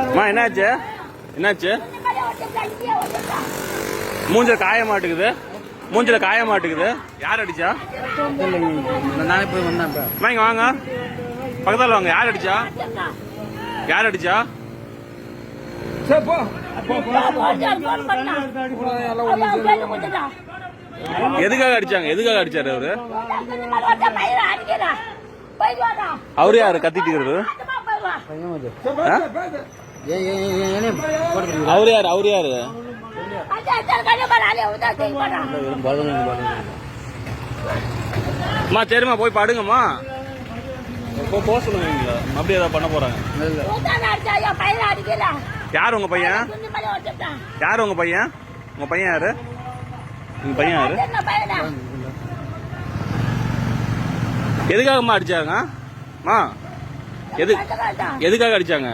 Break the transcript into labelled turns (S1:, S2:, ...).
S1: அம்மா என்னாச்சு என்னாச்சு? மூஞ்சில காய மாட்டுக்குது, மூஞ்சில காய மாட்டுக்குது. யார் அடிச்சா?
S2: நானே போய் வந்தேன்.
S1: இங்க வாங்க, பக்கத்தால வாங்க. யார் அடிச்சா? யார் அடிச்சா? எதுக்காக அடிச்சாங்க? எதுக்காக அடிச்சாரு அவரு? அவரு யாரு கத்திட்டு இருக்கிறது? அவரு யாரு? அவரு யாரு? அம்மா சரிம்மா போய் பாடுங்கம்மா. போக சொல்லுவீங்களா? அப்படி ஏதாவது பண்ண போறாங்க. யார் உங்க பையன்? யார் உங்க பையன்? உங்க பையன் யாரு? உங்க பையன் யாரு? எதுக்காகம்மா அடிச்சாங்க? எதுக்காக அடிச்சாங்க?